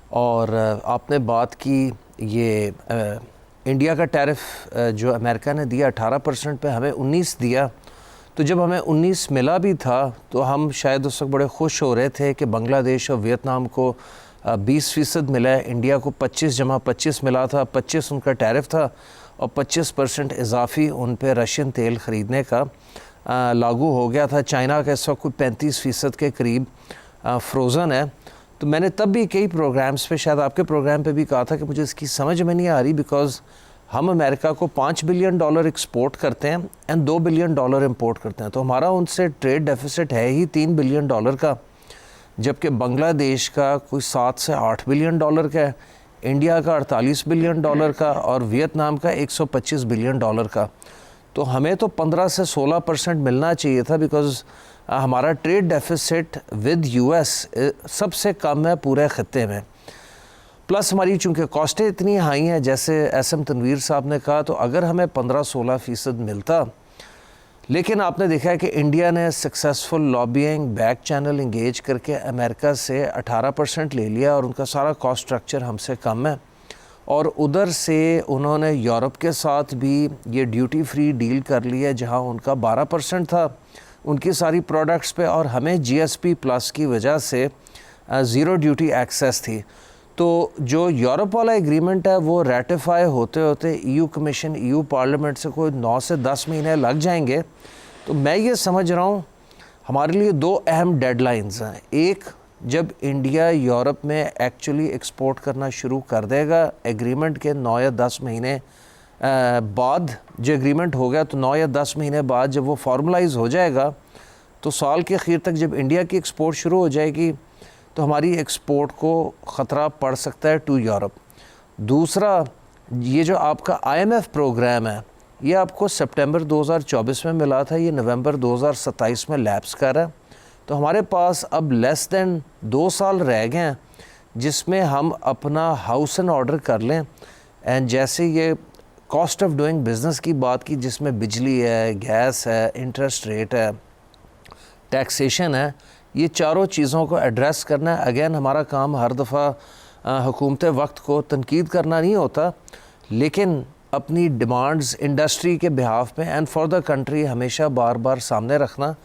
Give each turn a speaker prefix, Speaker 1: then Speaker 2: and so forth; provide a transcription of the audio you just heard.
Speaker 1: اور آپ نے بات کی یہ انڈیا کا ٹیرف جو امریکہ نے دیا 18% پہ، ہمیں 19 دیا. تو جب ہمیں 19 ملا بھی تھا تو ہم شاید اس وقت بڑے خوش ہو رہے تھے کہ بنگلہ دیش اور ویتنام کو 20% ملا ہے، انڈیا کو 25 ملا تھا، 25 ان کا ٹیرف تھا اور 25% اضافی ان پہ رشین تیل خریدنے کا لاگو ہو گیا تھا. چائنا کا اس وقت کوئی 35% کے قریب فروزن ہے. تو میں نے تب بھی کئی پروگرامز پہ، شاید آپ کے پروگرام پہ بھی کہا تھا کہ مجھے اس کی سمجھ میں نہیں آ رہی، بیکاز ہم امریکہ کو $5 بلین ایکسپورٹ کرتے ہیں اینڈ $2 بلین امپورٹ کرتے ہیں، تو ہمارا ان سے ٹریڈ ڈیفیسٹ ہے ہی $3 بلین کا، جبکہ بنگلہ دیش کا کوئی $7 سے $8 بلین کا ہے، انڈیا کا $48 بلین کا اور ویتنام کا $125 بلین کا. تو ہمیں تو 15 سے 16% ملنا چاہیے تھا، بیکاز ہمارا trade deficit with U S سب سے کم ہے پورے خطے میں. پلس ہماری چونکہ کاسٹیں اتنی ہائی ہیں، جیسے ایس ایم تنویر صاحب نے کہا، تو اگر ہمیں 15-16% ملتا، لیکن آپ نے دیکھا ہے کہ انڈیا نے successful lobbying back channel engage کر کے امریکہ سے 18% لے لیا، اور ان کا سارا کاسٹ سٹرکچر ہم سے کم ہے. اور ادھر سے انہوں نے یورپ کے ساتھ بھی یہ ڈیوٹی فری ڈیل کر لی ہے، جہاں ان کا 12% تھا ان کی ساری پروڈکٹس پہ، اور ہمیں جی ایس پی پلس کی وجہ سے زیرو ڈیوٹی ایکسیس تھی. تو جو یورپ والا ایگریمنٹ ہے وہ ریٹیفائی ہوتے ہوتے ایو کمیشن، ایو پارلیمنٹ سے کوئی 9 سے 10 مہینے لگ جائیں گے. تو میں یہ سمجھ رہا ہوں ہمارے لیے 2 اہم ڈیڈ لائنز ہیں. ایک، جب انڈیا یورپ میں ایکچولی ایکسپورٹ کرنا شروع کر دے گا ایگریمنٹ کے 9 یا 10 مہینے بعد، جو ایگریمنٹ ہو گیا تو 9 یا 10 مہینے بعد جب وہ فارملائز ہو جائے گا، تو سال کے اخیر تک جب انڈیا کی ایکسپورٹ شروع ہو جائے گی تو ہماری ایکسپورٹ کو خطرہ پڑ سکتا ہے ٹو یورپ. دوسرا، یہ جو آپ کا آئی ایم ایف پروگرام ہے، یہ آپ کو سپٹمبر 2024 میں ملا تھا، یہ نومبر 2027 میں لیپس کر رہا ہے. تو ہمارے پاس اب لیس دین 2 سال رہ گئے ہیں جس میں ہم اپنا ہاؤس ان آرڈر کر لیں. اینڈ جیسے یہ کاسٹ آف ڈوئنگ بزنس کی بات کی، جس میں بجلی ہے، گیس ہے، انٹرسٹ ریٹ ہے، ٹیکسیشن ہے، یہ چاروں چیزوں کو ایڈریس کرنا ہے. اگین ہمارا کام ہر دفعہ حکومت وقت کو تنقید کرنا نہیں ہوتا، لیکن اپنی ڈیمانڈز انڈسٹری کے بہاف پہ اینڈ فار دا کنٹری ہمیشہ بار بار سامنے رکھنا